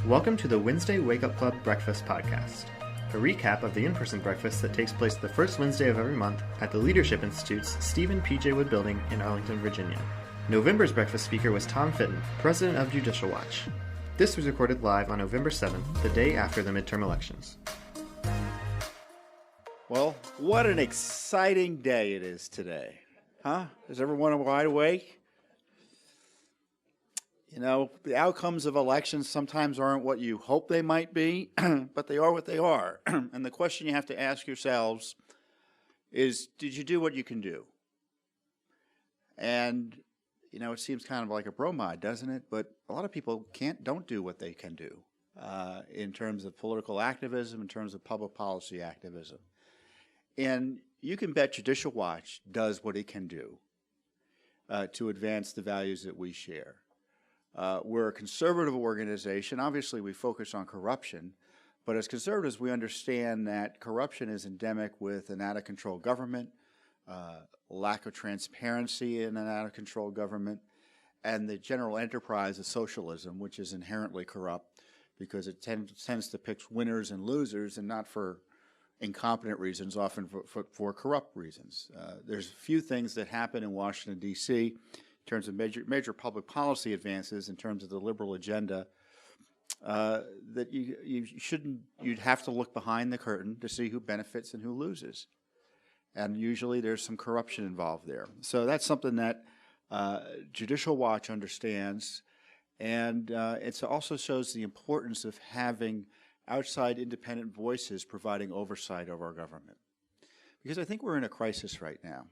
Welcome to the Wednesday Wake Up Club Breakfast Podcast, a recap of the in-person breakfast that takes place the first Wednesday of every month at the Leadership Institute's Stephen P.J. Wood Building in Arlington, Virginia. November's breakfast speaker was Tom Fitton, president of Judicial Watch. This was recorded live on November 7th, the day after the midterm elections. Well, what an exciting day it is today. Huh? Is everyone wide awake? You know, the outcomes of elections sometimes aren't what you hope they might be, but they are what they are. And the question you have to ask yourselves is, did you do what you can do? And, you know, it seems kind of like a bromide, doesn't it? But a lot of people don't do what they can do in terms of political activism, in terms of public policy activism. And you can bet Judicial Watch does what it can do to advance the values that we share. We're a conservative organization. Obviously, we focus on corruption, but as conservatives, we understand that corruption is endemic with an out-of-control government, lack of transparency in an out-of-control government, and the general enterprise of socialism, which is inherently corrupt because it tends to pick winners and losers, and not for incompetent reasons, often for corrupt reasons. There's a few things that happen in Washington, D.C., in terms of major public policy advances, in terms of the liberal agenda, that you'd have to look behind the curtain to see who benefits and who loses. And usually there's some corruption involved there. So that's something that Judicial Watch understands, and it also shows the importance of having outside independent voices providing oversight of our government. Because I think we're in a crisis right now.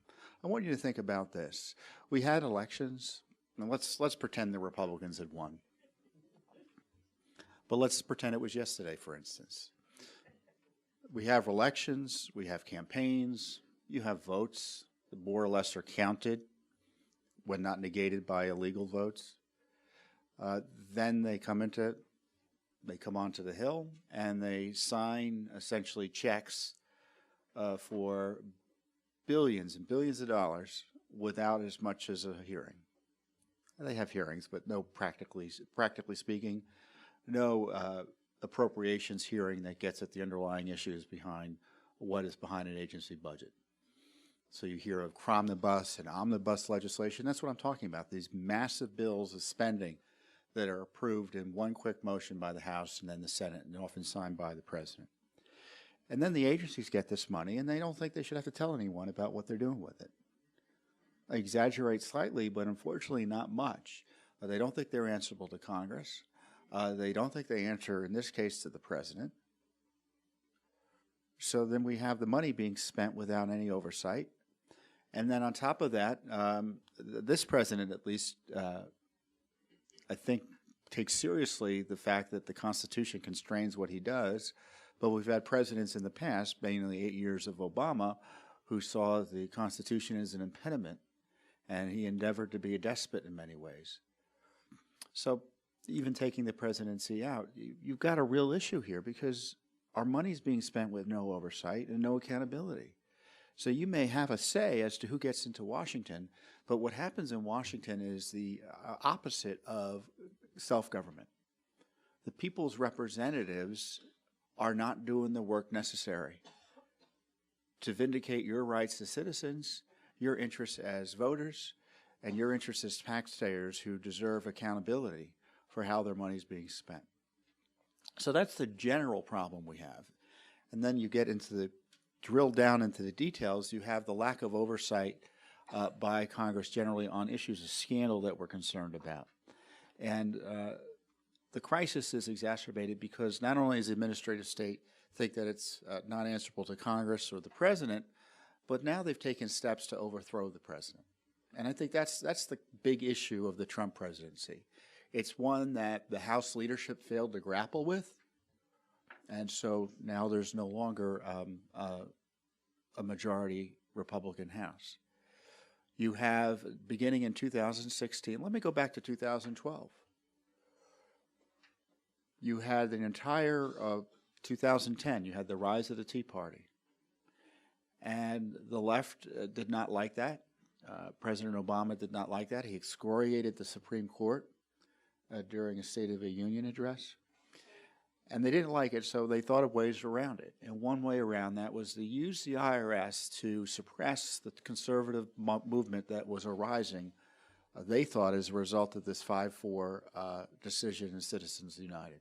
I want you to think about this. We had elections, and let's pretend the Republicans had won. But let's pretend it was yesterday, for instance. We have elections, we have campaigns, you have votes that more or less are counted when not negated by illegal votes. Then they come onto the Hill and they sign essentially checks for billions and billions of dollars without as much as a hearing. They have hearings, but no, practically speaking, no appropriations hearing that gets at the underlying issues behind what is behind an agency budget. So you hear of cromnibus and omnibus legislation. That's what I'm talking about, these massive bills of spending that are approved in one quick motion by the House and then the Senate, and often signed by the President. And then the agencies get this money, and they don't think they should have to tell anyone about what they're doing with it. I exaggerate slightly, but unfortunately not much. They don't think they're answerable to Congress. They don't think they answer, in this case, to the President. So then we have the money being spent without any oversight. And then on top of that, this President, at least, I think, takes seriously the fact that the Constitution constrains what he does. But we've had presidents in the past, mainly 8 years of Obama, who saw the Constitution as an impediment, and he endeavored to be a despot in many ways. So even taking the presidency out, you've got a real issue here, because our money's being spent with no oversight and no accountability. So you may have a say as to who gets into Washington, but what happens in Washington is the opposite of self-government. The people's representatives are not doing the work necessary to vindicate your rights as citizens, your interests as voters, and your interests as taxpayers who deserve accountability for how their money is being spent. So that's the general problem we have. And then you get into drill down into the details. You have the lack of oversight by Congress generally on issues of scandal that we're concerned about. And the crisis is exacerbated because not only does the administrative state think that it's not answerable to Congress or the President, but now they've taken steps to overthrow the President. And I think that's the big issue of the Trump presidency. It's one that the House leadership failed to grapple with, and so now there's no longer a majority Republican House. You have, beginning in 2016, let me go back to 2012. You had the entire 2010, you had the rise of the Tea Party. And the left did not like that. President Obama did not like that. He excoriated the Supreme Court during a State of the Union address. And they didn't like it, so they thought of ways around it. And one way around that was to use the IRS to suppress the conservative movement that was arising, they thought, as a result of this 5-4 decision in Citizens United.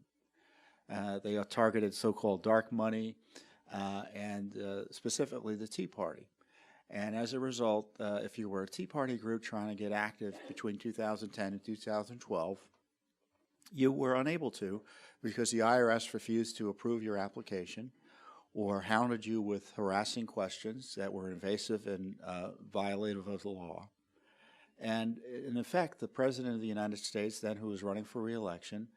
They targeted so-called dark money and specifically the Tea Party. And as a result, if you were a Tea Party group trying to get active between 2010 and 2012, you were unable to because the IRS refused to approve your application or hounded you with harassing questions that were invasive and violative of the law. And in effect, the President of the United States, then, who was running for re-election,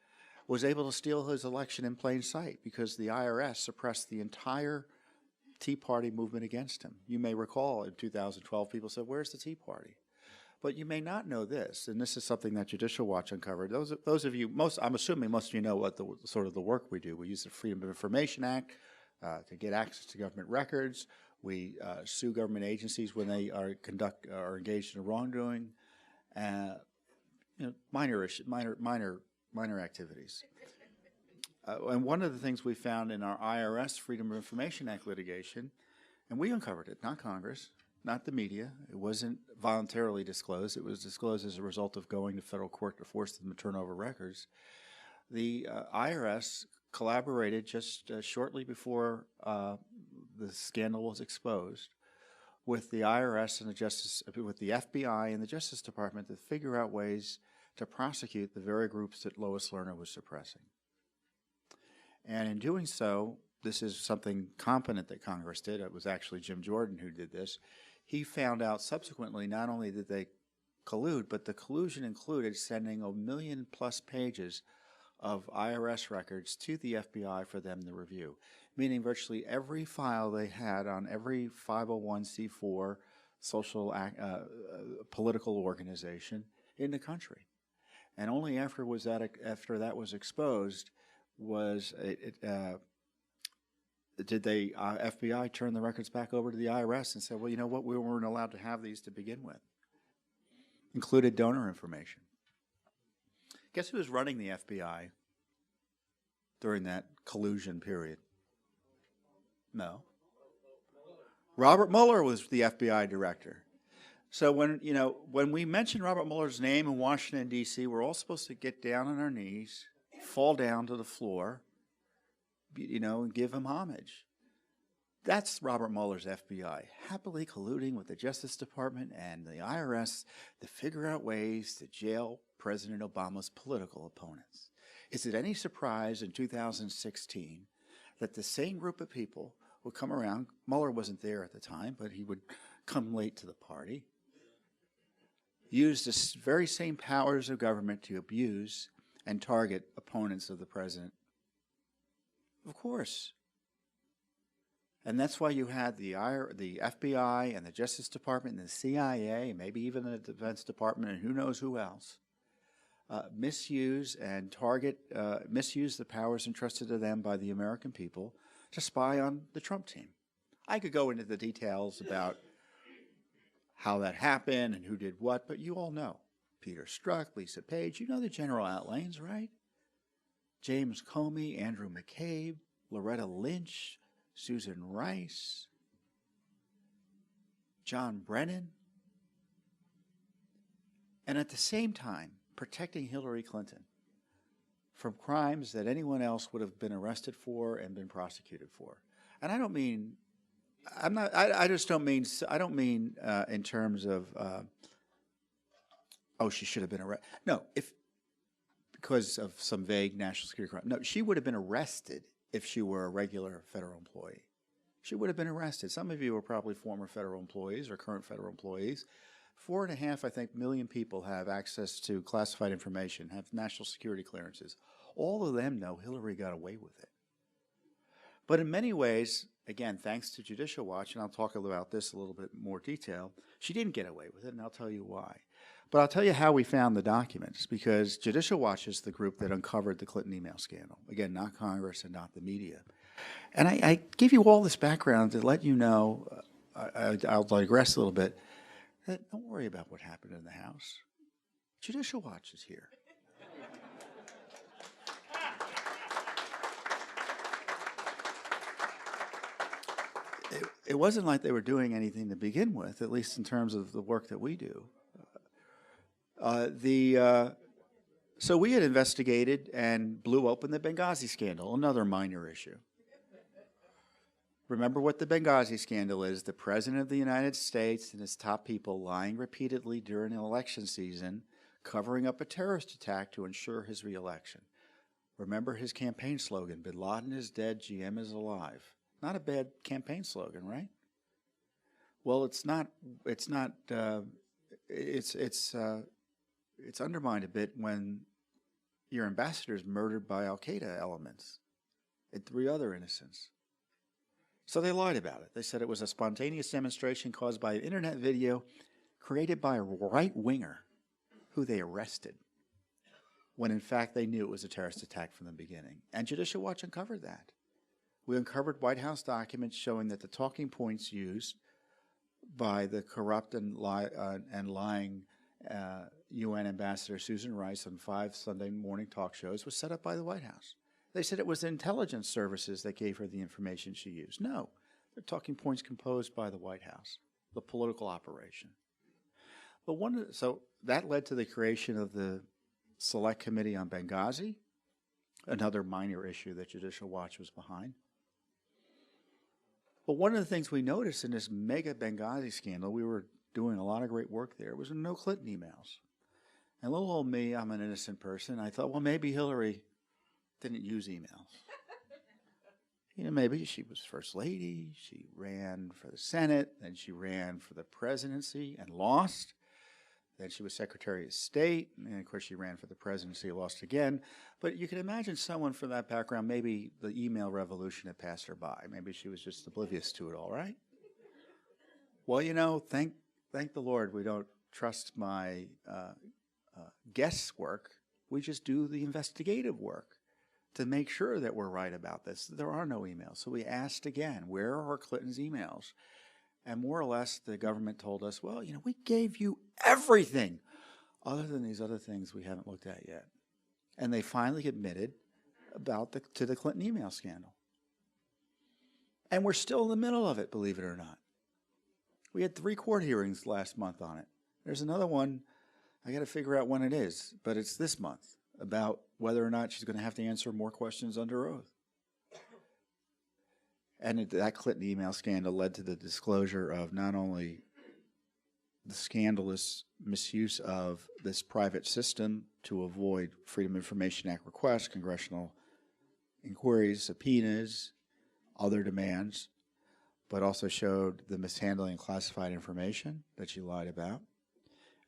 was able to steal his election in plain sight because the IRS suppressed the entire Tea Party movement against him. You may recall in 2012, people said, "Where's the Tea Party?" But you may not know this, and this is something that Judicial Watch uncovered. Those of you, I'm assuming most of you know what the sort of the work we do. We use the Freedom of Information Act to get access to government records. We sue government agencies when they are engaged in wrongdoing. Minor activities. And one of the things we found in our IRS Freedom of Information Act litigation, and we uncovered it, not Congress, not the media. It wasn't voluntarily disclosed. It was disclosed as a result of going to federal court to force them to turn over records. The IRS collaborated just shortly before the scandal was exposed with the IRS and with the FBI and the Justice Department to figure out ways to prosecute the very groups that Lois Lerner was suppressing. And in doing so, this is something competent that Congress did. It was actually Jim Jordan who did this. He found out subsequently not only did they collude, but the collusion included sending 1 million+ pages of IRS records to the FBI for them to review, meaning virtually every file they had on every 501c4 social political organization in the country. And only after that was exposed did the FBI turn the records back over to the IRS and said, well, you know what, we weren't allowed to have these to begin with. Included donor information. Guess who was running the FBI during that collusion period? No. Robert Mueller was the FBI director. So when we mention Robert Mueller's name in Washington, D.C., we're all supposed to get down on our knees, fall down to the floor, and give him homage. That's Robert Mueller's FBI, happily colluding with the Justice Department and the IRS to figure out ways to jail President Obama's political opponents. Is it any surprise in 2016 that the same group of people would come around? Mueller wasn't there at the time, but he would come late to the party, use the very same powers of government to abuse and target opponents of the president? Of course. And that's why you had the FBI and the Justice Department and the CIA, maybe even the Defense Department and who knows who else, misuse the powers entrusted to them by the American people to spy on the Trump team. I could go into the details about how that happened and who did what, but you all know. Peter Strzok, Lisa Page, you know the general outlines, right? James Comey, Andrew McCabe, Loretta Lynch, Susan Rice, John Brennan, and at the same time protecting Hillary Clinton from crimes that anyone else would have been arrested for and been prosecuted for. And I don't mean in terms of she should have been arrested. No, because of some vague national security crime. No, she would have been arrested if she were a regular federal employee. She would have been arrested. Some of you are probably former federal employees or current federal employees. 4.5 million people have access to classified information, have national security clearances. All of them know Hillary got away with it. But in many ways, again, thanks to Judicial Watch, and I'll talk about this a little bit more detail, she didn't get away with it, and I'll tell you why. But I'll tell you how we found the documents, because Judicial Watch is the group that uncovered the Clinton email scandal. Again, not Congress and not the media. And I give you all this background to let you know, I'll digress a little bit, that don't worry about what happened in the House. Judicial Watch is here. it wasn't like they were doing anything to begin with, at least in terms of the work that we do. So we had investigated and blew open the Benghazi Scandal, another minor issue. Remember what the Benghazi Scandal is: the President of the United States and his top people lying repeatedly during an election season, covering up a terrorist attack to ensure his reelection. Remember his campaign slogan, "Bin Laden is dead, GM is alive." Not a bad campaign slogan, right? Well, it's undermined a bit when your ambassador is murdered by Al-Qaeda elements and 3 other innocents. So they lied about it. They said it was a spontaneous demonstration caused by an internet video created by a right-winger who they arrested, when in fact they knew it was a terrorist attack from the beginning. And Judicial Watch uncovered that. We uncovered White House documents showing that the talking points used by the corrupt and lying UN Ambassador Susan Rice on 5 Sunday morning talk shows was set up by the White House. They said it was the intelligence services that gave her the information she used. No, they're talking points composed by the White House, the political operation. But so that led to the creation of the Select Committee on Benghazi, another minor issue that Judicial Watch was behind. But one of the things we noticed in this mega Benghazi scandal, we were doing a lot of great work there, was no Clinton emails. And little old me, I'm an innocent person, I thought, well, maybe Hillary didn't use emails. Maybe she was First Lady, she ran for the Senate, then she ran for the presidency and lost. Then she was Secretary of State, and of course she ran for the presidency, lost again. But you can imagine someone from that background, maybe the email revolution had passed her by. Maybe she was just oblivious to it all, right? Well, thank the Lord we don't trust my guesswork. We just do the investigative work to make sure that we're right about this. There are no emails. So we asked again, where are Clinton's emails? And more or less, the government told us, well, we gave you everything other than these other things we haven't looked at yet. And they finally admitted to the Clinton email scandal. And we're still in the middle of it, believe it or not. We had 3 court hearings last month on it. There's another one, I got to figure out when it is, but it's this month, about whether or not she's going to have to answer more questions under oath. And that Clinton email scandal led to the disclosure of not only the scandalous misuse of this private system to avoid Freedom of Information Act requests, congressional inquiries, subpoenas, other demands, but also showed the mishandling of classified information that she lied about,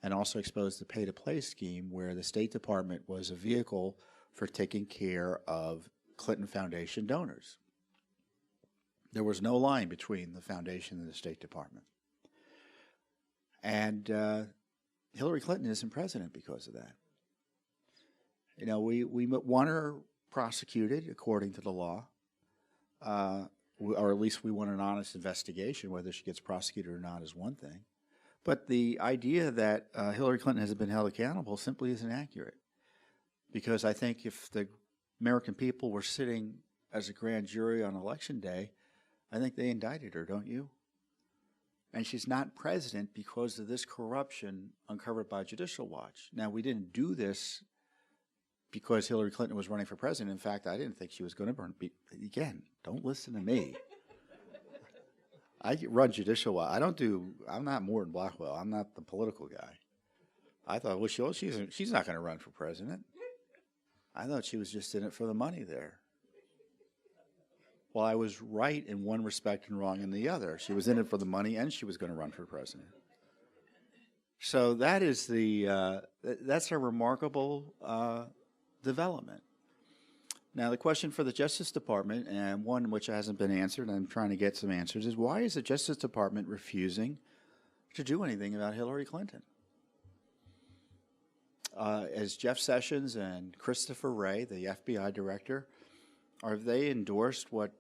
and also exposed the pay-to-play scheme where the State Department was a vehicle for taking care of Clinton Foundation donors. There was no line between the foundation and the State Department. And Hillary Clinton isn't president because of that. We want her prosecuted according to the law, or at least we want an honest investigation. Whether she gets prosecuted or not is one thing. But the idea that Hillary Clinton has been held accountable simply isn't accurate. Because I think if the American people were sitting as a grand jury on Election Day, I think they indicted her, don't you? And she's not president because of this corruption uncovered by Judicial Watch. Now, we didn't do this because Hillary Clinton was running for president. In fact, I didn't think she was going to again, don't listen to me. I run Judicial Watch. I'm not Morton Blackwell. I'm not the political guy. I thought, well, she's not going to run for president. I thought she was just in it for the money there. Well, I was right in one respect and wrong in the other. She was in it for the money, and she was going to run for president. So that's a remarkable development. Now, the question for the Justice Department, and one which hasn't been answered, and I'm trying to get some answers, is why is the Justice Department refusing to do anything about Hillary Clinton? As Jeff Sessions and Christopher Wray, the FBI director, have they endorsed what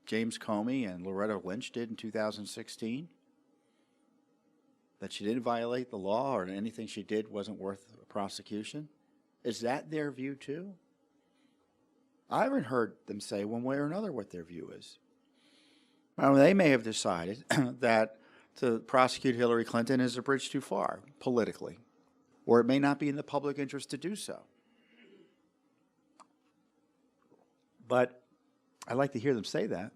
James Comey and Loretta Lynch did in 2016? That she didn't violate the law or anything she did wasn't worth a prosecution? Is that their view too? I haven't heard them say one way or another what their view is. They may have decided that to prosecute Hillary Clinton is a bridge too far politically, or it may not be in the public interest to do so. But I like to hear them say that,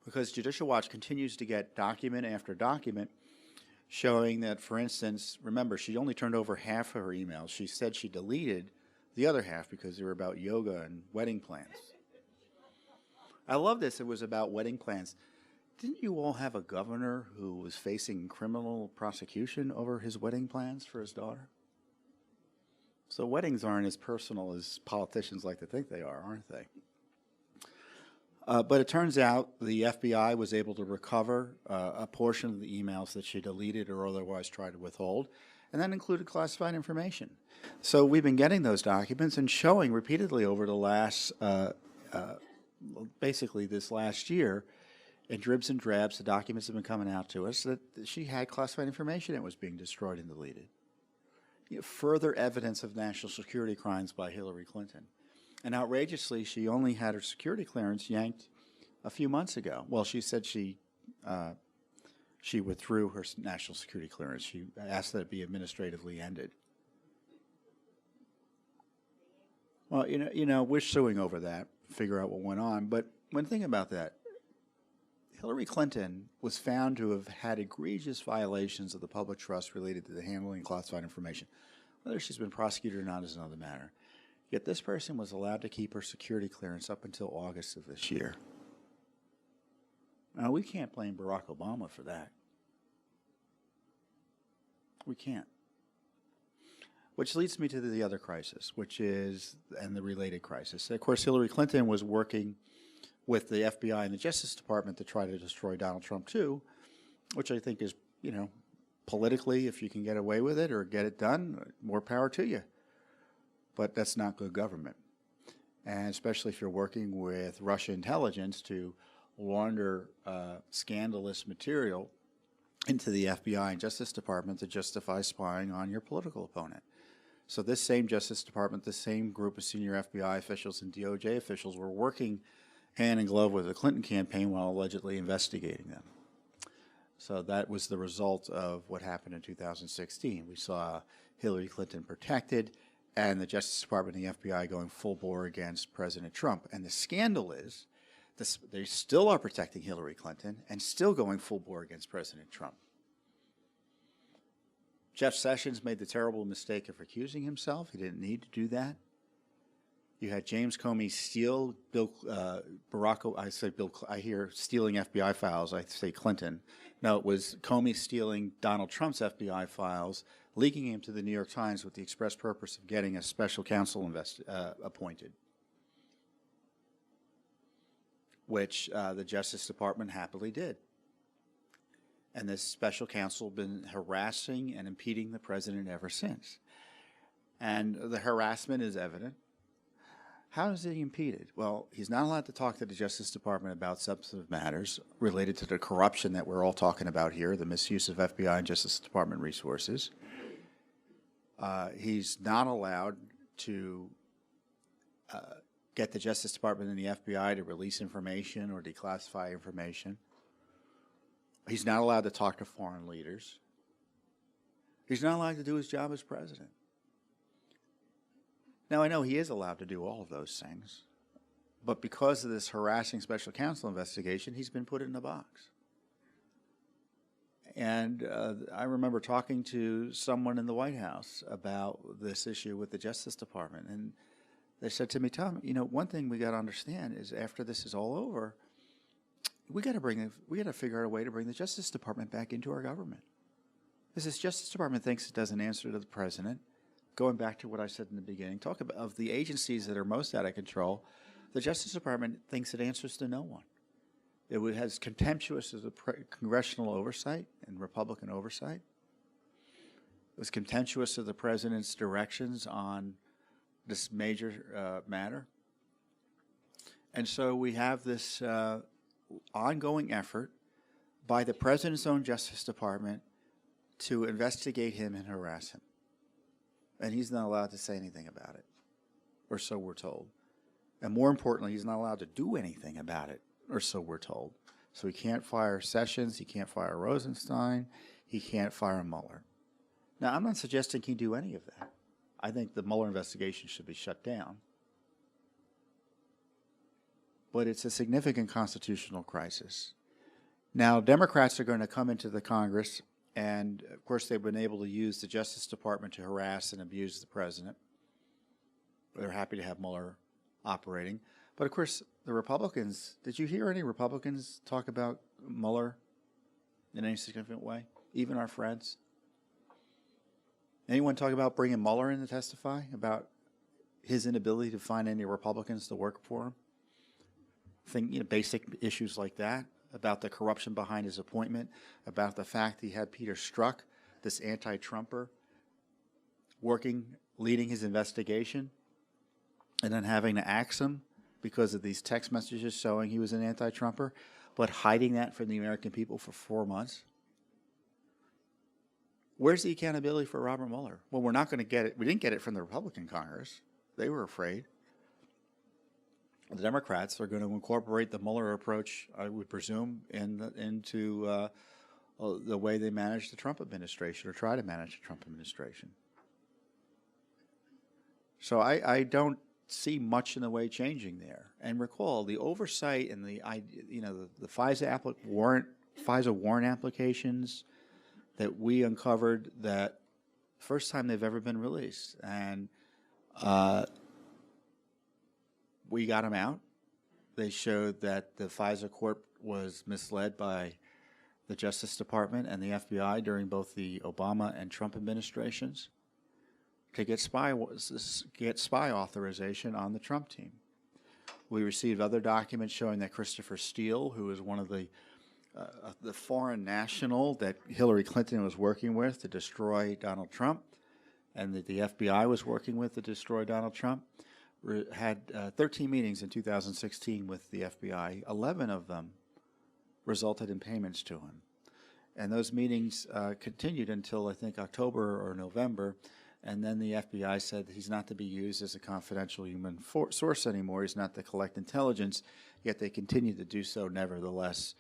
because Judicial Watch continues to get document after document showing that, for instance, remember, she only turned over half of her emails. She said she deleted the other half because they were about yoga and wedding plans. I love this. It was about wedding plans. Didn't you all have a governor who was facing criminal prosecution over his wedding plans for his daughter? So weddings aren't as personal as politicians like to think they are, aren't they? But it turns out the FBI was able to recover a portion of the emails that she deleted or otherwise tried to withhold, and that included classified information. So we've been getting those documents and showing repeatedly over the last, basically this last year, in dribs and drabs, the documents have been coming out to us that she had classified information that was being destroyed and deleted. Further evidence of national security crimes by Hillary Clinton. And outrageously, she only had her security clearance yanked a few months ago. Well, she said she withdrew her national security clearance. She asked that it be administratively ended. Well, we're suing over that, figure out what went on. But when thinking about that, Hillary Clinton was found to have had egregious violations of the public trust related to the handling of classified information. Whether she's been prosecuted or not is another matter. Yet this person was allowed to keep her security clearance up until August of this year. Now, we can't blame Barack Obama for that. We can't. Which leads me to the other crisis, and the related crisis. Of course, Hillary Clinton was working with the FBI and the Justice Department to try to destroy Donald Trump too, which I think is, politically, if you can get away with it or get it done, more power to you. But that's not good government. And especially if you're working with Russian intelligence to launder scandalous material into the FBI and Justice Department to justify spying on your political opponent. So this same Justice Department, this same group of senior FBI officials and DOJ officials were working hand in glove with the Clinton campaign while allegedly investigating them. So that was the result of what happened in 2016. We saw Hillary Clinton protected and the Justice Department and the FBI going full bore against President Trump. And the scandal is they still are protecting Hillary Clinton and still going full bore against President Trump. Jeff Sessions made the terrible mistake of recusing himself. He didn't need to do that. You had James Comey steal I hear stealing FBI files. I say Clinton. No, it was Comey stealing Donald Trump's FBI files, leaking him to the New York Times with the express purpose of getting a special counsel appointed, which the Justice Department happily did. And this special counsel has been harassing and impeding the president ever since. And the harassment is evident. How is he impeded? Well, he's not allowed to talk to the Justice Department about substantive matters related to the corruption that we're all talking about here, the misuse of FBI and Justice Department resources. He's not allowed to get the Justice Department and the FBI to release information or declassify information. He's not allowed to talk to foreign leaders. He's not allowed to do his job as president. Now, I know he is allowed to do all of those things, but because of this harassing special counsel investigation, he's been put in a box. And I remember talking to someone in the White House about this issue with the Justice Department, and they said to me, Tom, one thing we got to understand is after this is all over, we got to figure out a way to bring the Justice Department back into our government. Because this Justice Department thinks it doesn't answer to the president. Going back to what I said in the beginning, talk about of the agencies that are most out of control, the Justice Department thinks it answers to no one. It has contemptuous of the Congressional Oversight and Republican oversight. It was contemptuous of the president's directions on this major matter. And so we have this ongoing effort by the president's own Justice Department to investigate him and harass him. And he's not allowed to say anything about it, or so we're told. And more importantly, he's not allowed to do anything about it, or so we're told. So he can't fire Sessions, he can't fire Rosenstein, he can't fire Mueller. Now, I'm not suggesting he do any of that. I think the Mueller investigation should be shut down. But it's a significant constitutional crisis. Now, Democrats are going to come into the Congress, and of course they've been able to use the Justice Department to harass and abuse the president. They're happy to have Mueller operating. But of course, the Republicans, did you hear any Republicans talk about Mueller in any significant way? Even our friends? Anyone talk about bringing Mueller in to testify about his inability to find any Republicans to work for him? Think, basic issues like that, about the corruption behind his appointment, about the fact he had Peter Strzok, this anti-Trumper, leading his investigation, and then having to axe him because of these text messages showing he was an anti-Trumper, but hiding that from the American people for 4 months. Where's the accountability for Robert Mueller? Well, we're not going to get it. We didn't get it from the Republican Congress. They were afraid. The Democrats are going to incorporate the Mueller approach, I would presume, into the way they manage the Trump administration, or try to manage the Trump administration. So I don't see much in the way changing there. And recall, the oversight and the FISA warrant applications that we uncovered, that first time they've ever been released, and we got them out. They showed that the FISA court was misled by the Justice Department and the FBI during both the Obama and Trump administrations to get spy authorization on the Trump team. We received other documents showing that Christopher Steele, who is one of the foreign national that Hillary Clinton was working with to destroy Donald Trump, and that the FBI was working with to destroy Donald Trump, had 13 meetings in 2016 with the FBI. 11 of them resulted in payments to him. And those meetings continued until, I think, October or November. And then the FBI said he's not to be used as a confidential human source anymore. He's not to collect intelligence, yet they continued to do so nevertheless.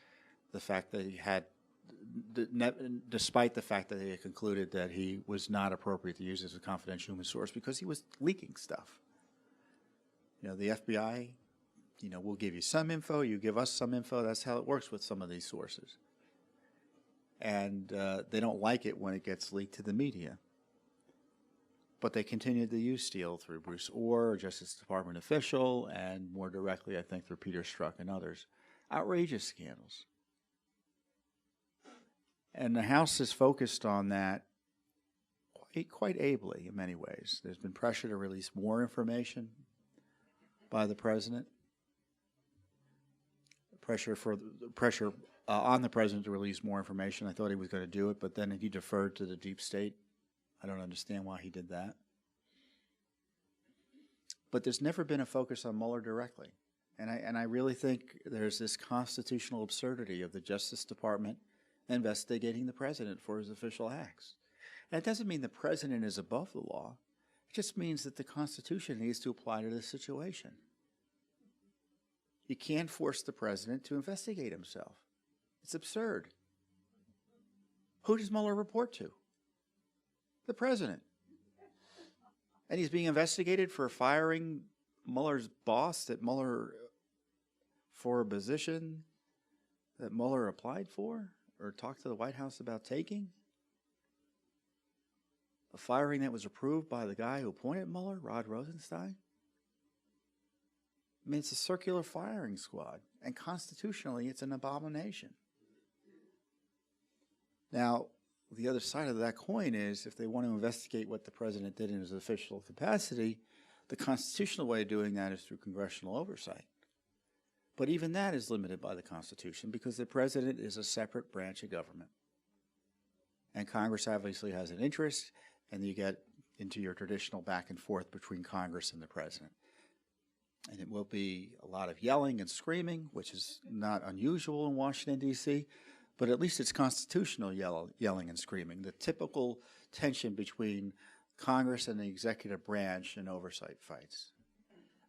The fact that he had, despite the fact that they had concluded that he was not appropriate to use as a confidential human source because he was leaking stuff. The FBI, we'll give you some info, you give us some info. That's how it works with some of these sources. And they don't like it when it gets leaked to the media. But they continued to use Steele through Bruce Orr, a Justice Department official, and more directly, I think, through Peter Strzok and others. Outrageous scandals. And the House is focused on that quite ably in many ways. There's been pressure to release more information by the president. Pressure on the president to release more information. I thought he was going to do it, but then he deferred to the deep state. I don't understand why he did that. But there's never been a focus on Mueller directly. And I really think there's this constitutional absurdity of the Justice Department investigating the president for his official acts. And it doesn't mean the president is above the law. It just means that the Constitution needs to apply to the situation. You can't force the president to investigate himself. It's absurd. Who does Mueller report to? The president. And he's being investigated for firing Mueller's boss, that Mueller, for a position that Mueller applied for or talked to the White House about taking. A firing that was approved by the guy who appointed Mueller, Rod Rosenstein. I mean, it's a circular firing squad, and constitutionally, it's an abomination. Now, the other side of that coin is, if they want to investigate what the president did in his official capacity, the constitutional way of doing that is through congressional oversight. But even that is limited by the Constitution because the president is a separate branch of government. And Congress obviously has an interest, and you get into your traditional back and forth between Congress and the president. And it will be a lot of yelling and screaming, which is not unusual in Washington, D.C., but at least it's constitutional yelling and screaming, the typical tension between Congress and the executive branch in oversight fights.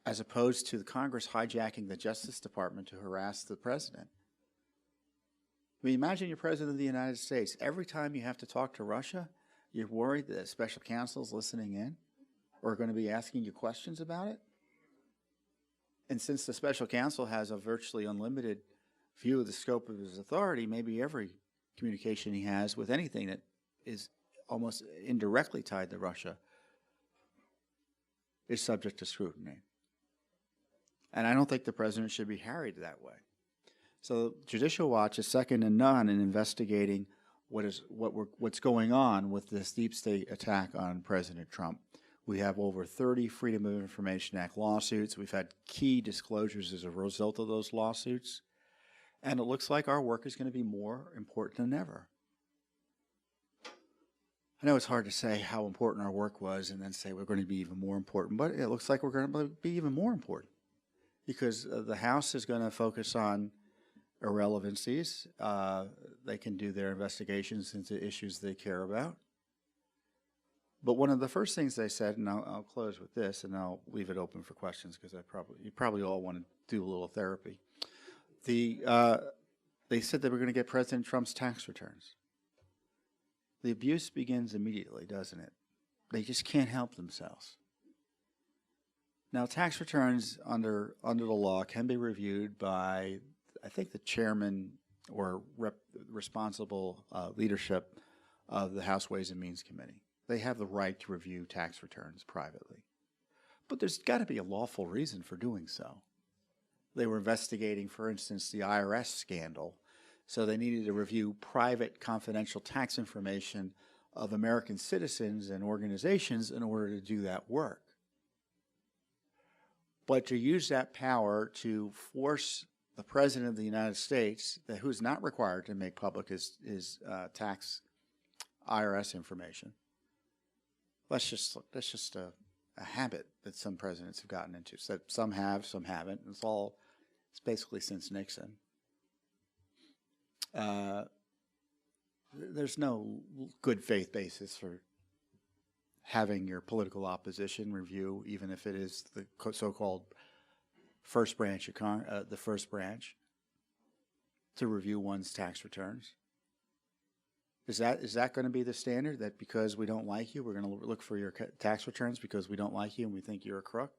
as opposed to the Congress hijacking the Justice Department to harass the president. I mean, imagine you're president of the United States. Every time you have to talk to Russia, you're worried that special counsel's listening in or going to be asking you questions about it. And since the special counsel has a virtually unlimited view of the scope of his authority, maybe every communication he has with anything that is almost indirectly tied to Russia is subject to scrutiny. And I don't think the president should be harried that way. So Judicial Watch is second to none in investigating what's going on with this deep state attack on President Trump. We have over 30 Freedom of Information Act lawsuits. We've had key disclosures as a result of those lawsuits. And it looks like our work is going to be more important than ever. I know it's hard to say how important our work was and then say we're going to be even more important, but it looks like we're going to be even more important because the House is going to focus on irrelevancies. They can do their investigations into issues they care about. But one of the first things they said, and I'll close with this, and I'll leave it open for questions because you probably all want to do a little therapy. They said they were going to get President Trump's tax returns. The abuse begins immediately, doesn't it? They just can't help themselves. Now, tax returns under the law can be reviewed by, I think, the chairman or responsible leadership of the House Ways and Means Committee. They have the right to review tax returns privately. But there's got to be a lawful reason for doing so. They were investigating, for instance, the IRS scandal, so they needed to review private confidential tax information of American citizens and organizations in order to do that work. But to use that power to force the President of the United States, who's not required to make public his tax IRS information, that's just a habit that some presidents have gotten into. So some have, some haven't. It's basically since Nixon. There's no good faith basis for having your political opposition review, even if it is the so-called first branch, the first branch, to review one's tax returns. Is that going to be the standard, that because we don't like you, we're going to look for your tax returns because we don't like you and we think you're a crook?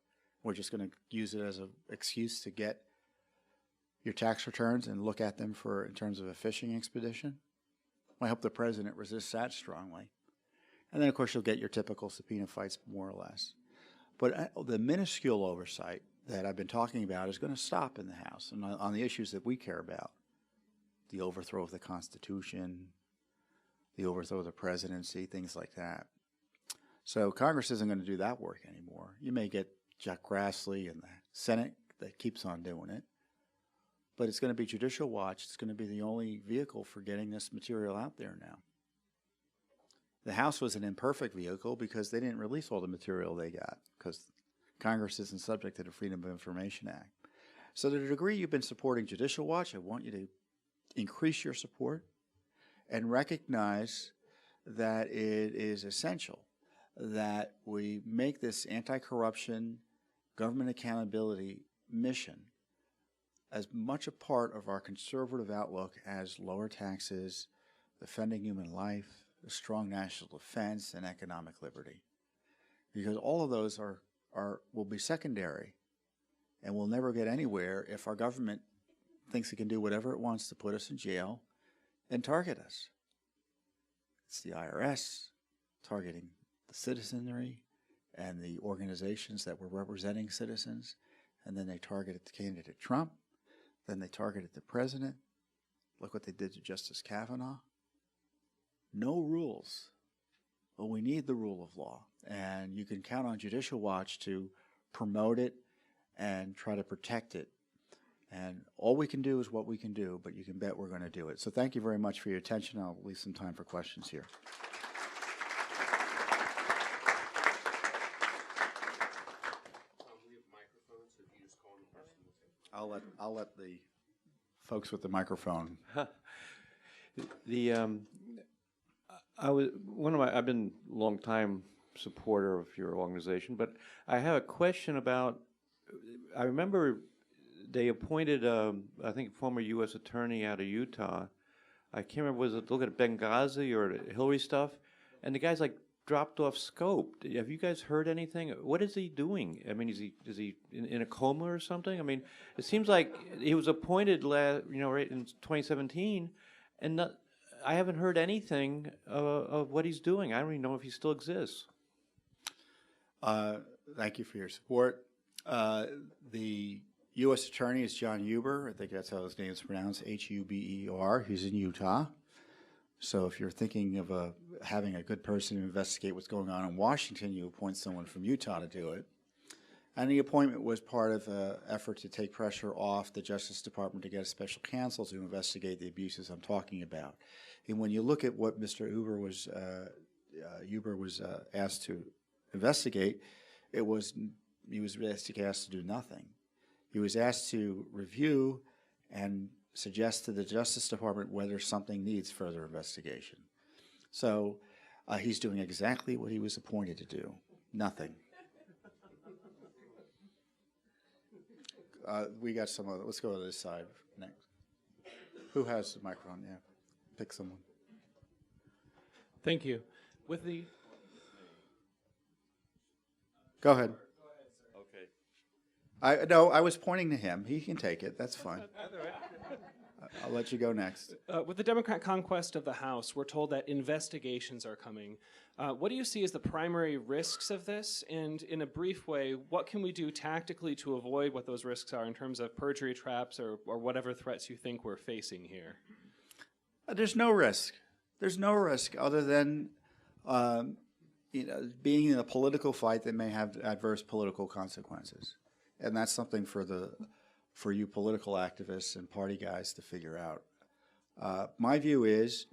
We're just going to use it as an excuse to get your tax returns and look at them in terms of a fishing expedition? I hope the president resists that strongly. And then, of course, you'll get your typical subpoena fights, more or less. But the minuscule oversight that I've been talking about is going to stop in the House and on the issues that we care about: the overthrow of the Constitution, the overthrow of the presidency, things like that. So Congress isn't going to do that work anymore. You may get Jack Grassley in the Senate that keeps on doing it, but it's going to be Judicial Watch. It's going to be the only vehicle for getting this material out there now. The House was an imperfect vehicle because they didn't release all the material they got because Congress isn't subject to the Freedom of Information Act. So to the degree you've been supporting Judicial Watch, I want you to increase your support and recognize that it is essential that we make this anti-corruption, government accountability mission as much a part of our conservative outlook as lower taxes, defending human life, a strong national defense, and economic liberty. Because all of those will be secondary and we'll never get anywhere if our government thinks it can do whatever it wants to put us in jail and target us. It's the IRS targeting the citizenry and the organizations that were representing citizens, and then they targeted the candidate Trump, then they targeted the president. Look what they did to Justice Kavanaugh. No rules, but we need the rule of law, and you can count on Judicial Watch to promote it and try to protect it. And all we can do is what we can do, but you can bet we're going to do it. So thank you very much for your attention. I'll leave some time for questions here. We have microphones, so if you just call the person. I'll let the folks with the microphone. I've been a long time supporter of your organization, but I have a question about I remember they appointed, I think, former U.S. attorney out of Utah. I can't remember, was it look at Benghazi or Hillary stuff? And the guy's like dropped off scope. Have you guys heard anything? What is he doing? I mean, is he in a coma or something? I mean, it seems like he was appointed right in 2017, and I haven't heard anything of what he's doing. I don't even know if he still exists. Thank you for your support. The U.S. Attorney is John Huber. I think that's how his name is pronounced, Huber. He's in Utah. So if you're thinking of having a good person to investigate what's going on in Washington, you appoint someone from Utah to do it. And the appointment was part of an effort to take pressure off the Justice Department to get a special counsel to investigate the abuses I'm talking about. And when you look at what Mr. Huber was asked to investigate, he was basically asked to do nothing. He was asked to review and suggest to the Justice Department whether something needs further investigation. So he's doing exactly what he was appointed to do, nothing. We got some other, let's go to this side next. Who has the microphone? Yeah, pick someone. Thank you. With the... Go ahead. Okay. I was pointing to him. He can take it. That's fine. I'll let you go next. With the Democrat conquest of the House, we're told that investigations are coming. What do you see as the primary risks of this? And in a brief way, what can we do tactically to avoid what those risks are in terms of perjury traps or whatever threats you think we're facing here? There's no risk. There's no risk other than being in a political fight that may have adverse political consequences. And that's something for you political activists and party guys to figure out. My view is,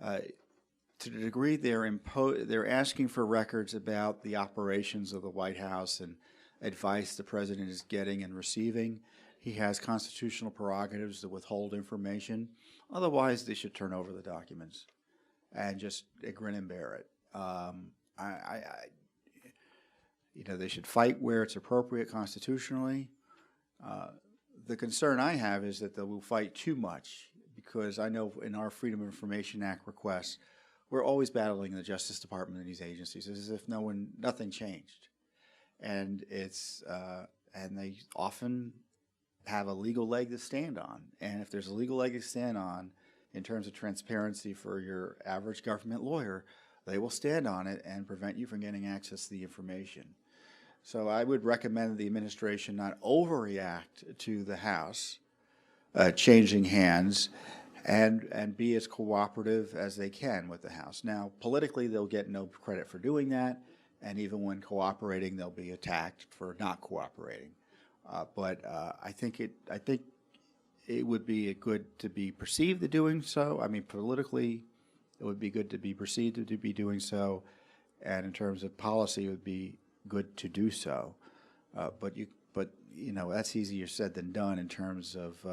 to the degree they're asking for records about the operations of the White House and advice the president is getting and receiving, he has constitutional prerogatives to withhold information. Otherwise, they should turn over the documents and just grin and bear it. They should fight where it's appropriate constitutionally. The concern I have is that they will fight too much, because I know in our Freedom of Information Act requests, we're always battling the Justice Department and these agencies as if nothing changed, and and they often have a legal leg to stand on. And if there's a legal leg to stand on in terms of transparency for your average government lawyer, they will stand on it and prevent you from getting access to the information. So I would recommend the administration not overreact to the House changing hands and be as cooperative as they can with the House. Now, politically, they'll get no credit for doing that, and even when cooperating, they'll be attacked for not cooperating. But I think it would be good to be perceived as doing so. I mean, politically, it would be good to be perceived to be doing so, and in terms of policy, it would be good to do so, but that's easier said than done in terms of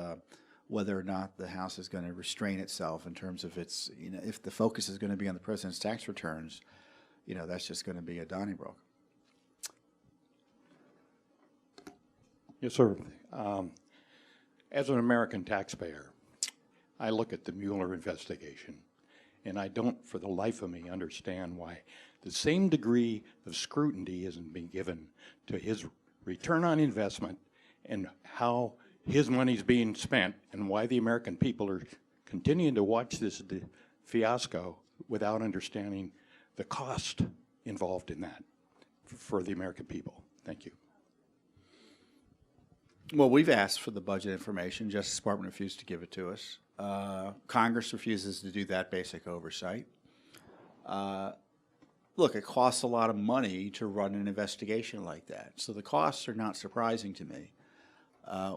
whether or not the House is going to restrain itself in terms of its, if the focus is going to be on the president's tax returns, that's just going to be a Donnybrook. Yes, sir. As an American taxpayer, I look at the Mueller investigation, and I don't, for the life of me, understand why the same degree of scrutiny isn't being given to his return on investment and how his money's being spent, and why the American people are continuing to watch this fiasco without understanding the cost involved in that for the American people. Thank you. Well, we've asked for the budget information. Justice Department refused to give it to us. Congress refuses to do that basic oversight. Look, it costs a lot of money to run an investigation like that, so the costs are not surprising to me.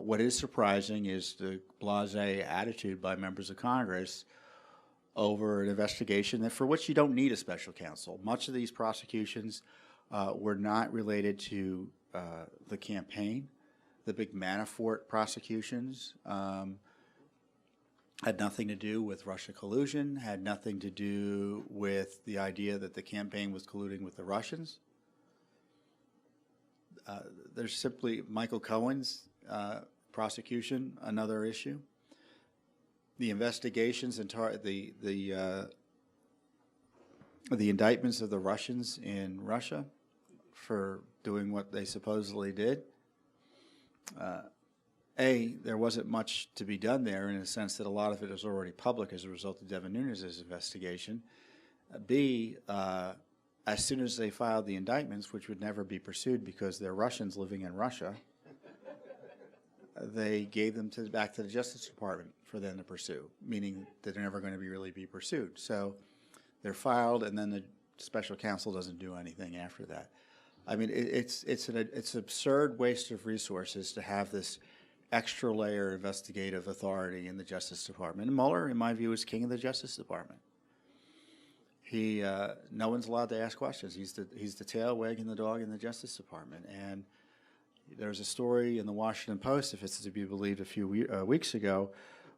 What is surprising is the blasé attitude by members of Congress over an investigation for which you don't need a special counsel. Much of these prosecutions were not related to the campaign. The big Manafort prosecutions had nothing to do with Russia collusion, had nothing to do with the idea that the campaign was colluding with the Russians. There's simply Michael Cohen's prosecution, another issue. The investigations and the indictments of the Russians in Russia for doing what they supposedly did. There wasn't much to be done there in the sense that a lot of it is already public as a result of Devin Nunes' investigation. B, as soon as they filed the indictments, which would never be pursued because they're Russians living in Russia, they gave them back to the Justice Department for them to pursue, meaning that they're never going to really be pursued. So they're filed, and then the special counsel doesn't do anything after that. I mean, it's an absurd waste of resources to have this extra layer of investigative authority in the Justice Department. And Mueller, in my view, is king of the Justice Department. No one's allowed to ask questions. He's the tail wagging the dog in the Justice Department. And there's a story in the Washington Post, if it's to be believed, a few weeks ago,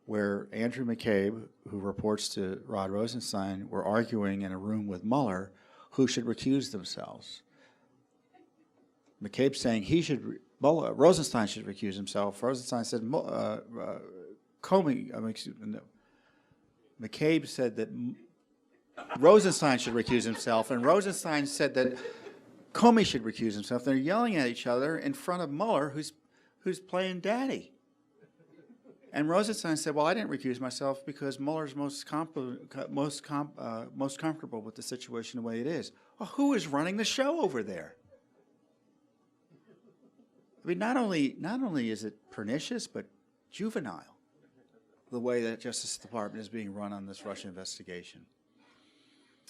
where Andrew McCabe, who reports to Rod Rosenstein, were arguing in a room with Mueller who should recuse themselves. McCabe saying Rosenstein should recuse himself. Rosenstein said McCabe said that Rosenstein should recuse himself, and Rosenstein said that Comey should recuse himself. They're yelling at each other in front of Mueller, who's playing daddy. And Rosenstein said, "Well, I didn't recuse myself because Mueller's most comfortable with the situation the way it is." Well, who is running the show over there? I mean, not only is it pernicious, but juvenile, the way that Justice Department is being run on this Russia investigation.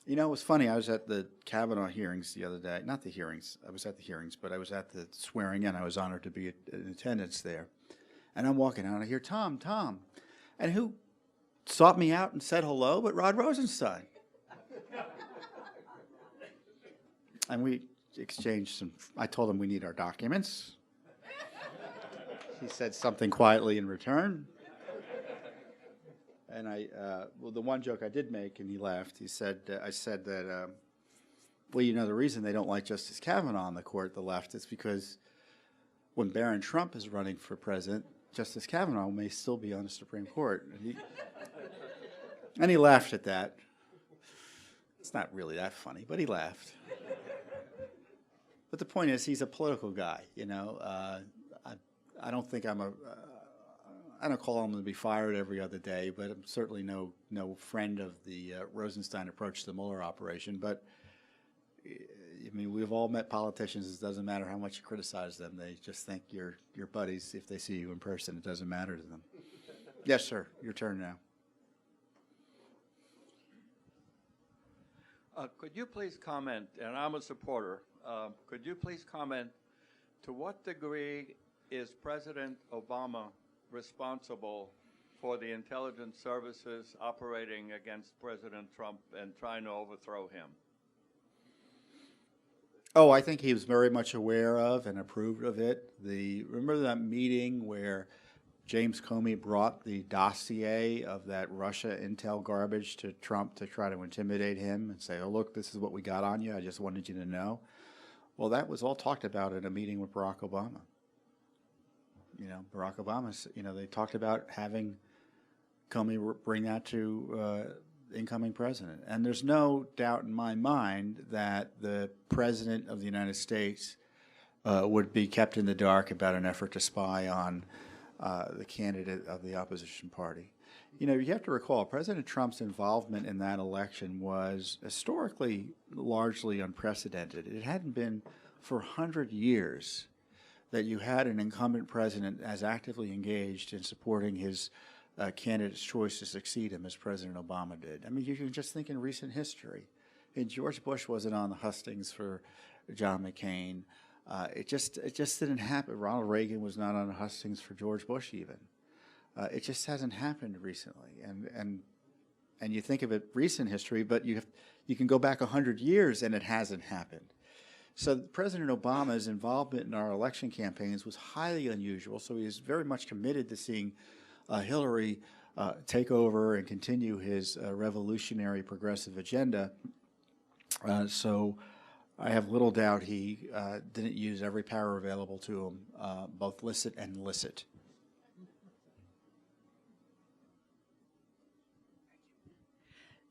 You know, it was funny. I was at the Kavanaugh hearings the other day. Not the hearings. I was at the hearings, but I was at the swearing in. I was honored to be in attendance there. And I'm walking out, and I hear, Tom. And who sought me out and said hello but Rod Rosenstein? And we exchanged I told him we need our documents. He said something quietly in return. And the one joke I did make, and he laughed, I said that, well, you know, the reason they don't like Justice Kavanaugh on the court, the left, is because when Barron Trump is running for president, Justice Kavanaugh may still be on the Supreme Court. And he laughed at that. It's not really that funny, but he laughed. But the point is, he's a political guy, you know. I don't think I don't call him to be fired every other day, but I'm certainly no friend of the Rosenstein approach to the Mueller operation. But I mean, we've all met politicians. It doesn't matter how much you criticize them; they just think you're buddies. If they see you in person, it doesn't matter to them. Yes, sir. Your turn now. Could you please comment? And I'm a supporter. Could you please comment? To what degree is President Obama responsible for the intelligence services operating against President Trump and trying to overthrow him? Oh, I think he was very much aware of and approved of it. Remember that meeting where James Comey brought the dossier of that Russia intel garbage to Trump to try to intimidate him and say, "Oh, look, this is what we got on you. I just wanted you to know." Well, that was all talked about in a meeting with Barack Obama. You know, Barack Obama, you know, they talked about having Comey bring that to incoming president. And there's no doubt in my mind that the President of the United States would be kept in the dark about an effort to spy on the candidate of the opposition party. You know, you have to recall, President Trump's involvement in that election was historically largely unprecedented. It hadn't been for 100 years that you had an incumbent president as actively engaged in supporting his candidate's choice to succeed him as President Obama did. I mean, you can just think in recent history. And George Bush wasn't on the hustings for John McCain. It just didn't happen. Ronald Reagan was not on the hustings for George Bush even. It just hasn't happened recently. And you think of it recent history, but you can go back 100 years and it hasn't happened. So President Obama's involvement in our election campaigns was highly unusual, so he is very much committed to seeing Hillary take over and continue his revolutionary progressive agenda. So I have little doubt he didn't use every power available to him, both licit and illicit.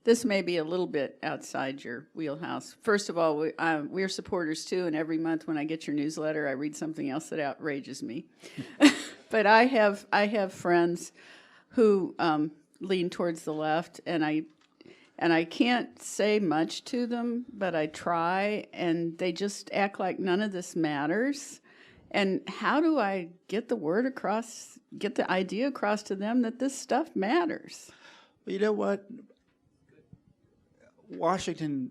This may be a little bit outside your wheelhouse. First of all, we're supporters too, and every month when I get your newsletter, I read something else that outrages me. But I have friends who lean towards the left, and I can't say much to them, but I try, and they just act like none of this matters. And how do I get the word across, get the idea across to them that this stuff matters? Well, you know what? Washington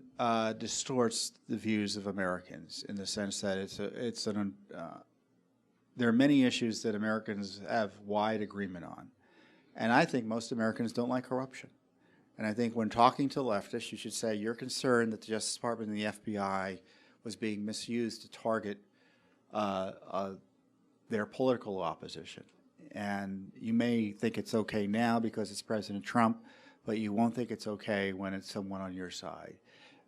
distorts the views of Americans in the sense that there are many issues that Americans have wide agreement on. And I think most Americans don't like corruption. And I think when talking to leftists, you should say you're concerned that the Justice Department and the FBI was being misused to target their political opposition. And you may think it's okay now because it's President Trump, but you won't think it's okay when it's someone on your side.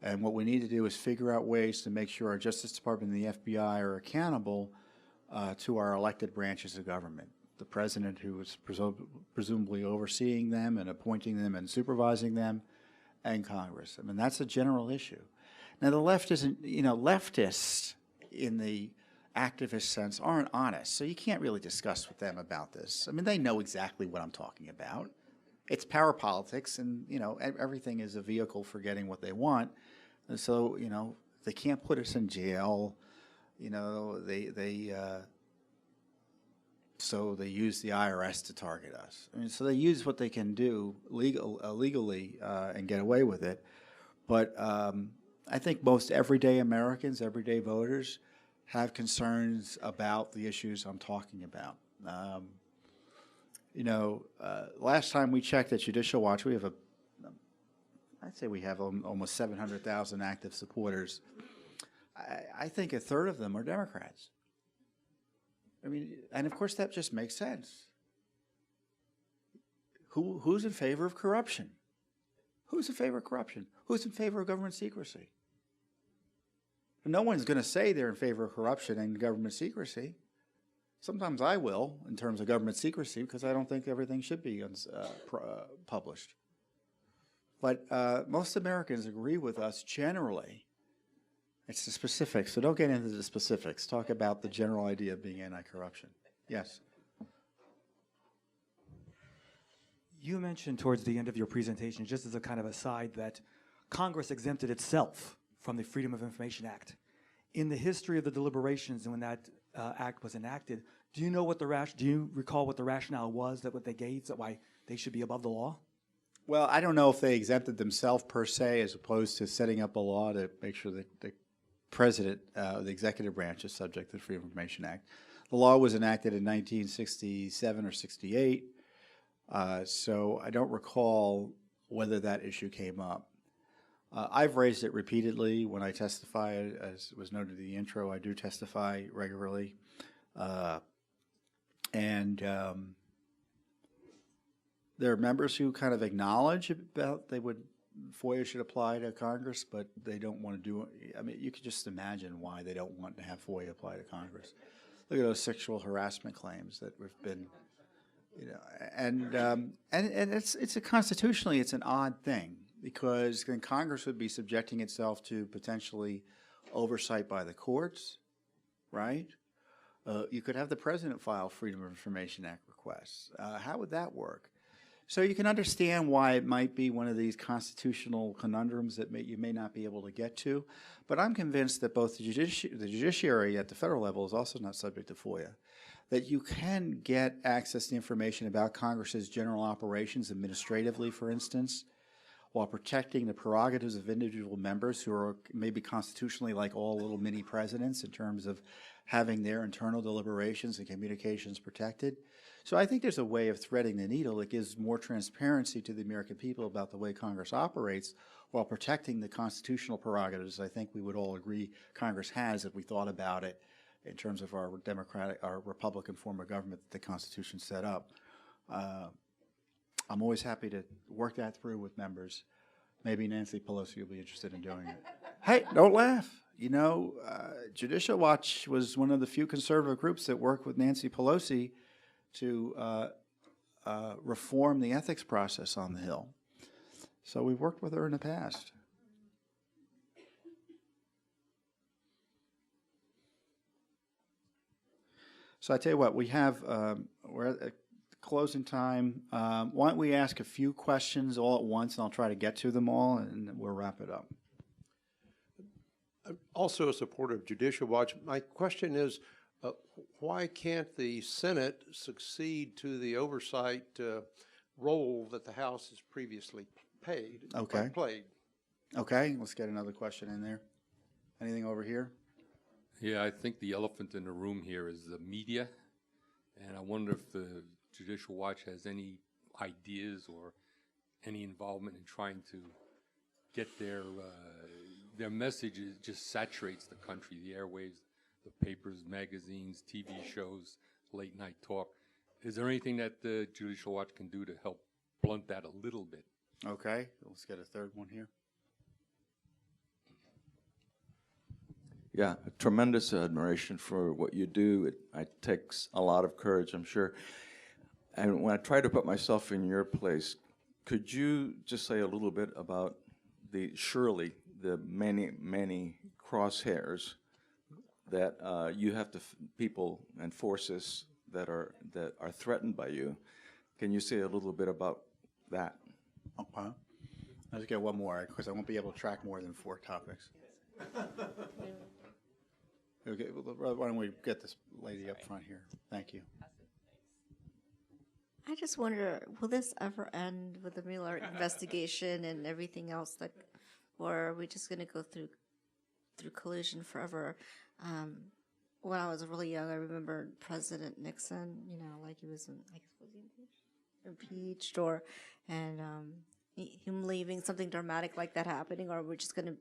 And what we need to do is figure out ways to make sure our Justice Department and the FBI are accountable to our elected branches of government. The president, who is presumably overseeing them and appointing them and supervising them, and Congress. I mean, that's a general issue. Now, the left isn't, leftists in the activist sense aren't honest, so you can't really discuss with them about this. I mean, they know exactly what I'm talking about. It's power politics, and, everything is a vehicle for getting what they want. And so, they can't put us in jail. So they use the IRS to target us. I mean, so they use what they can do legally and get away with it. But I think most everyday Americans, everyday voters, have concerns about the issues I'm talking about. Last time we checked at Judicial Watch, we have I'd say we have almost 700,000 active supporters. I think a third of them are Democrats. I mean, and of course that just makes sense. Who's in favor of corruption? Who's in favor of corruption? Who's in favor of government secrecy? No one's going to say they're in favor of corruption and government secrecy. Sometimes I will, in terms of government secrecy, because I don't think everything should be published. But most Americans agree with us generally. It's the specifics, so don't get into the specifics. Talk about the general idea of being anti-corruption. Yes? You mentioned towards the end of your presentation, just as a kind of aside, that Congress exempted itself from the Freedom of Information Act. In the history of the deliberations and when that act was enacted, do you recall what the rationale was, that what they gave, that why they should be above the law? Well, I don't know if they exempted themselves per se, as opposed to setting up a law to make sure that the president, the executive branch, is subject to the Freedom of Information Act. The law was enacted in 1967 or 68, so I don't recall whether that issue came up. I've raised it repeatedly when I testify. As was noted in the intro, I do testify regularly. There are members who kind of acknowledge about FOIA should apply to Congress, but they don't want to do it. I mean, you could just imagine why they don't want to have FOIA apply to Congress. Look at those sexual harassment claims that we've been, and it's constitutionally it's an odd thing, because then Congress would be subjecting itself to potentially oversight by the courts, right? You could have the president file Freedom of Information Act requests. How would that work? So you can understand why it might be one of these constitutional conundrums that you may not be able to get to. But I'm convinced that both the judiciary at the federal level is also not subject to FOIA, that you can get access to information about Congress's general operations administratively, for instance, while protecting the prerogatives of individual members who are maybe constitutionally like all little mini presidents in terms of having their internal deliberations and communications protected. So I think there's a way of threading the needle that gives more transparency to the American people about the way Congress operates while protecting the constitutional prerogatives I think we would all agree Congress has if we thought about it in terms of our Republican form of government that the Constitution set up. I'm always happy to work that through with members. Maybe Nancy Pelosi will be interested in doing it. Hey, don't laugh. Judicial Watch was one of the few conservative groups that worked with Nancy Pelosi to reform the ethics process on the Hill. So we've worked with her in the past. So I tell you what, we have, we're at closing time. Why don't we ask a few questions all at once, and I'll try to get to them all, and we'll wrap it up. I'm also a supporter of Judicial Watch. My question is, why can't the Senate succeed to the oversight role that the House has previously played? Okay, let's get another question in there. Anything over here? Yeah, I think the elephant in the room here is the media, and I wonder if the Judicial Watch has any ideas or any involvement in trying to get their message just saturates the country, the airwaves, the papers, magazines, TV shows, late night talk. Is there anything that the Judicial Watch can do to help blunt that a little bit? Okay, let's get a third one here. Yeah, tremendous admiration for what you do. It takes a lot of courage, I'm sure. And when I try to put myself in your place, could you just say a little bit about the many, many crosshairs that you have to people and forces that are threatened by you? Can you say a little bit about that? Okay. Let's get one more, because I won't be able to track more than 4 topics. Okay, well, why don't we get this lady up front here? Thank you. I just wonder, will this ever end with the Mueller investigation and everything else, or are we just going to go through collusion forever? When I was really young, I remember President Nixon, like he was, impeached, and him leaving, something dramatic like that happening, or we're just going to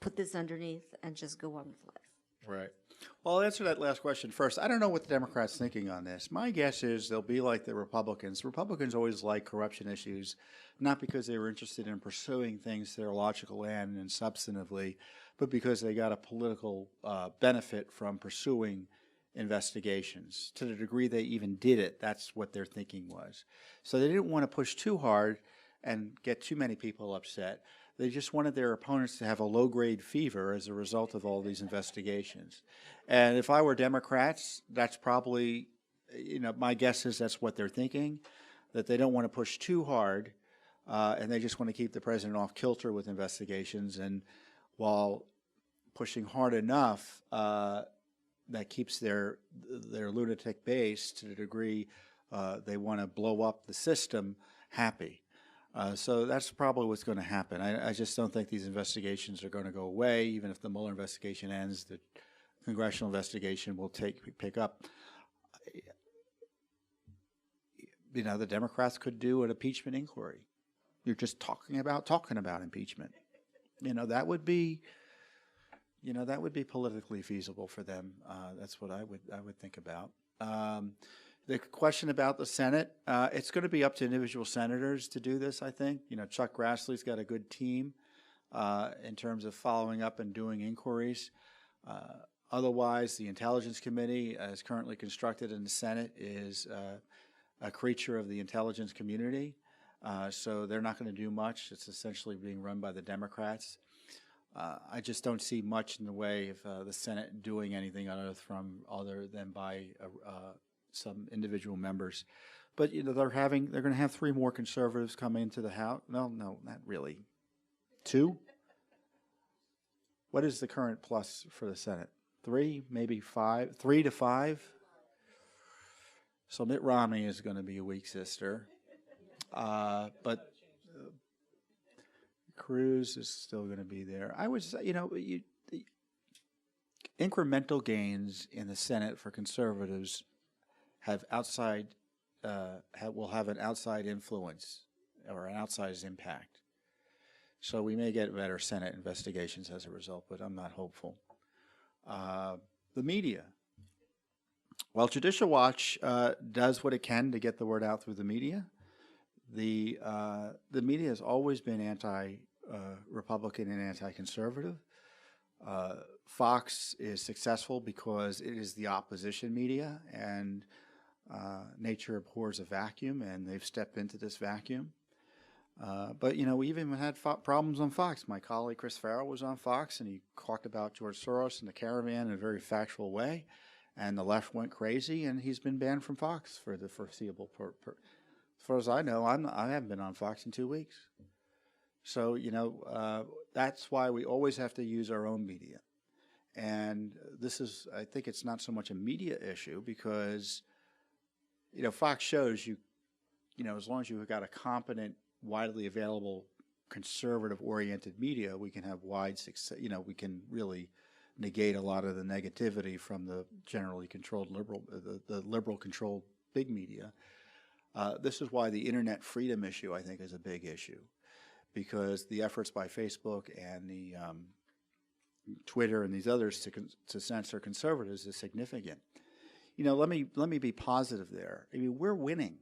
put this underneath and just go on with life. Right. Well, I'll answer that last question first. I don't know what the Democrats' thinking on this. My guess is they'll be like the Republicans. Republicans always like corruption issues, not because they were interested in pursuing things to their logical end and substantively, but because they got a political benefit from pursuing investigations. To the degree they even did it, that's what their thinking was. So they didn't want to push too hard and get too many people upset. They just wanted their opponents to have a low-grade fever as a result of all these investigations. And if I were Democrats, that's probably, my guess is that's what they're thinking, that they don't want to push too hard, and they just want to keep the president off kilter with investigations. And while pushing hard enough, that keeps their lunatic base, to the degree they want to blow up the system, happy. So that's probably what's going to happen. I just don't think these investigations are going to go away. Even if the Mueller investigation ends, the congressional investigation will pick up. The Democrats could do an impeachment inquiry. You're just talking about impeachment. That would be politically feasible for them. That's what I would think about. The question about the Senate, it's going to be up to individual senators to do this, I think. Chuck Grassley's got a good team in terms of following up and doing inquiries. Otherwise, the Intelligence Committee, as currently constructed in the Senate, is a creature of the intelligence community. So they're not going to do much. It's essentially being run by the Democrats. I just don't see much in the way of the Senate doing anything other than by some individual members. But they're going to have 3 more conservatives come into the House. No, not really. 2? What is the current plus for the Senate? 3, maybe 5? 3 to 5? So Mitt Romney is going to be a weak sister. But Cruz is still going to be there. I would say, the incremental gains in the Senate for conservatives will have an outside influence or an outsized impact. So we may get better Senate investigations as a result, but I'm not hopeful. The media. Well, Judicial Watch does what it can to get the word out through the media. The media has always been anti-Republican and anti-conservative. Fox is successful because it is the opposition media, and nature abhors a vacuum, and they've stepped into this vacuum. But, you know, we even had problems on Fox. My colleague Chris Farrell was on Fox, and he talked about George Soros and the caravan in a very factual way, and the left went crazy, and he's been banned from Fox for the foreseeable as far as I know, I haven't been on Fox in 2 weeks. So, you know, that's why we always have to use our own media. And this is, I think it's not so much a media issue because, you know, Fox shows you know, as long as you've got a competent, widely available, conservative-oriented media, we can have wide success. You know, we can really negate a lot of the negativity from the generally controlled liberal, the liberal-controlled big media. This is why the internet freedom issue, I think, is a big issue, because the efforts by Facebook and the Twitter and these others to censor conservatives is significant. You know, let me be positive there. I mean, we're winning.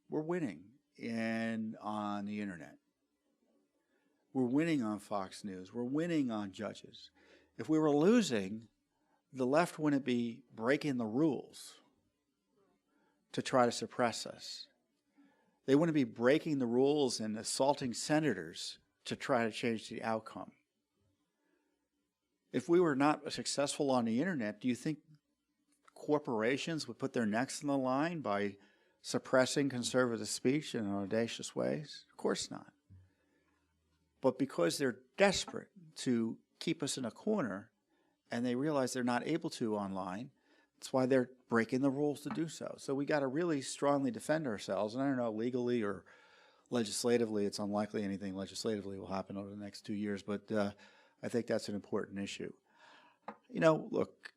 We're winning on the internet. We're winning on Fox News. We're winning on judges. If we were losing, the left wouldn't be breaking the rules to try to suppress us. They wouldn't be breaking the rules and assaulting senators to try to change the outcome. If we were not successful on the internet, do you think corporations would put their necks on the line by suppressing conservative speech in audacious ways? Of course not. But because they're desperate to keep us in a corner and they realize they're not able to online, that's why they're breaking the rules to do so. So we got to really strongly defend ourselves. And I don't know, legally or legislatively, it's unlikely anything legislatively will happen over the next 2 years, but I think that's an important issue. You know, look,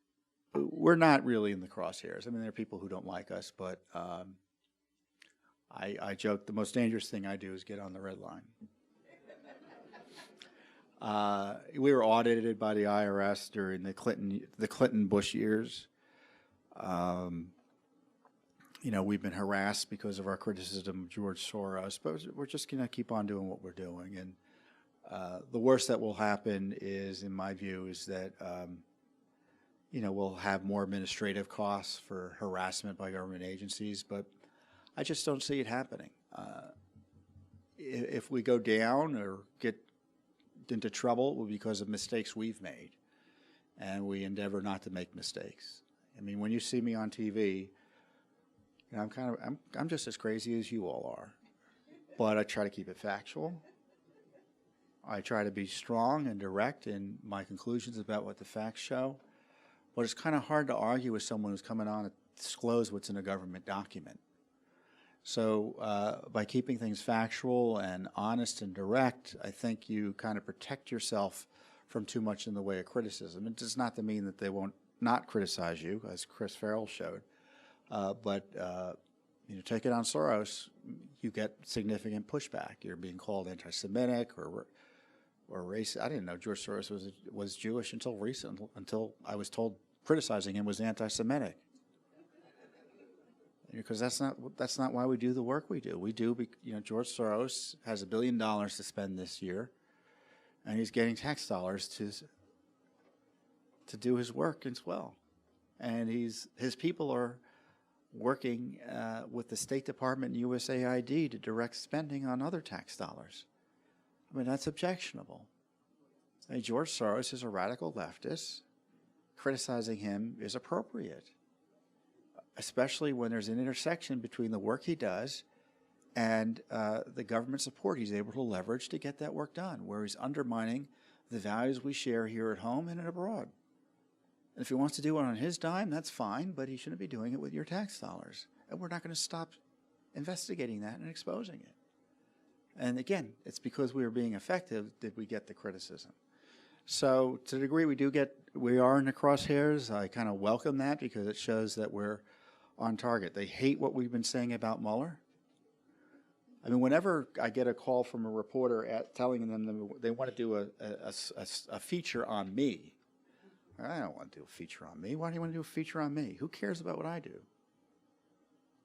we're not really in the crosshairs. I mean, there are people who don't like us, but I joke the most dangerous thing I do is get on the red line. We were audited by the IRS during the Clinton-Bush years. You know, we've been harassed because of our criticism of George Soros, but we're just going to keep on doing what we're doing. And the worst that will happen is, in my view, is that, you know, we'll have more administrative costs for harassment by government agencies, but I just don't see it happening. If we go down or get into trouble, it will be because of mistakes we've made, and we endeavor not to make mistakes. I mean, when you see me on TV, you know, I'm just as crazy as you all are, but I try to keep it factual. I try to be strong and direct in my conclusions about what the facts show, but it's kind of hard to argue with someone who's coming on to disclose what's in a government document. So by keeping things factual and honest and direct, I think you kind of protect yourself from too much in the way of criticism. It does not mean that they won't not criticize you, as Chris Farrell showed, but you know, take it on Soros, you get significant pushback. You're being called anti-Semitic or racist. I didn't know George Soros was Jewish until until I was told criticizing him was anti-Semitic. Because that's not why we do the work we do. We do, you know, George Soros has $1 billion to spend this year, and he's getting tax dollars to do his work as well. And his people are working with the State Department and USAID to direct spending on other tax dollars. I mean, that's objectionable. I mean, George Soros is a radical leftist. Criticizing him is appropriate, especially when there's an intersection between the work he does and the government support he's able to leverage to get that work done, where he's undermining the values we share here at home and abroad. And if he wants to do it on his dime, that's fine, but he shouldn't be doing it with your tax dollars. And we're not going to stop investigating that and exposing it. And again, it's because we were being effective did we get the criticism. So to the degree we are in the crosshairs, I kind of welcome that because it shows that we're on target. They hate what we've been saying about Mueller. I mean, whenever I get a call from a reporter telling them they want to do a feature on me, I don't want to do a feature on me. Why do you want to do a feature on me? Who cares about what I do?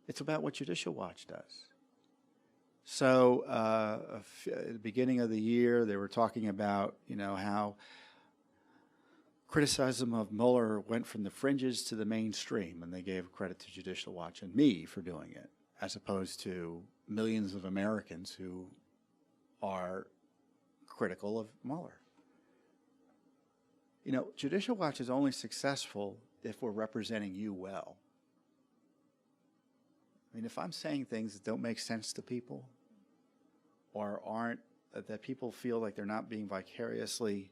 It's about what Judicial Watch does. So at the beginning of the year, they were talking about, how criticism of Mueller went from the fringes to the mainstream, and they gave credit to Judicial Watch and me for doing it, as opposed to millions of Americans who are critical of Mueller. Judicial Watch is only successful if we're representing you well. I mean, if I'm saying things that don't make sense to people, or aren't, that people feel like they're not being vicariously,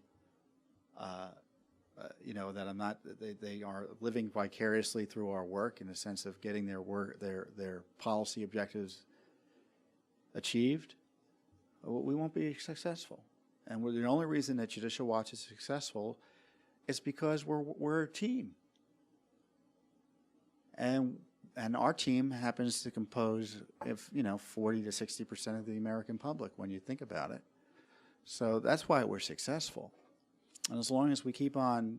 that I'm not, they are living vicariously through our work in the sense of getting their work, their policy objectives achieved, we won't be successful. And the only reason that Judicial Watch is successful is because we're a team. And our team happens to compose, 40 to 60% of the American public when you think about it. So that's why we're successful. And as long as we keep on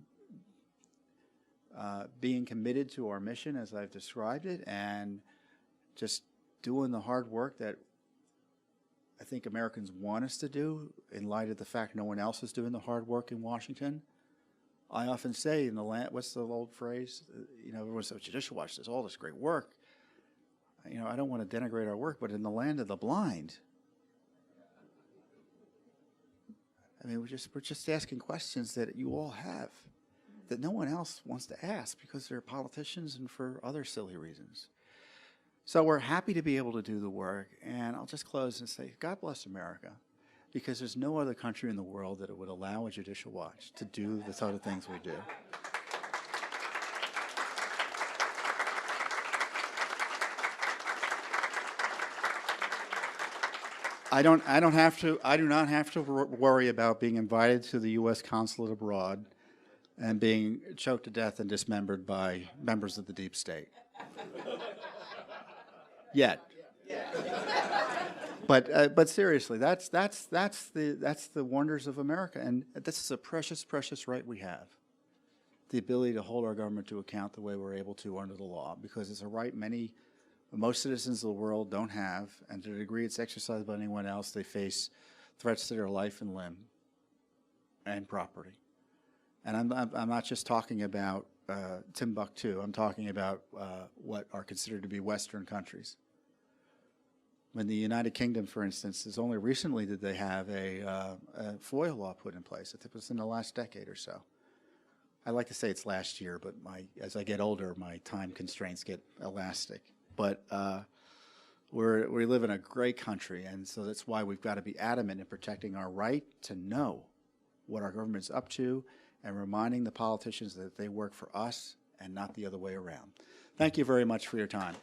being committed to our mission as I've described it, and just doing the hard work that I think Americans want us to do in light of the fact no one else is doing the hard work in Washington. I often say in the land, what's the old phrase? Everyone says Judicial Watch does all this great work. I don't want to denigrate our work, but in the land of the blind, I mean, we're just asking questions that you all have, that no one else wants to ask because they're politicians and for other silly reasons. So we're happy to be able to do the work, and I'll just close and say, God bless America, because there's no other country in the world that would allow a Judicial Watch to do the sort of things we do. I do not have to worry about being invited to the U.S. consulate abroad and being choked to death and dismembered by members of the deep state. Yet. But seriously, that's the wonders of America, and this is a precious, precious right we have. The ability to hold our government to account the way we're able to under the law, because it's a right most citizens of the world don't have, and to the degree it's exercised by anyone else, they face threats to their life and limb and property. And I'm not just talking about Timbuktu. I'm talking about what are considered to be Western countries. In the United Kingdom, for instance, it's only recently did they have a FOIA law put in place. I think it was in the last decade or so. I like to say it's last year, but as I get older, my time constraints get elastic. But we live in a great country, and so that's why we've got to be adamant in protecting our right to know what our government's up to and reminding the politicians that they work for us and not the other way around. Thank you very much for your time.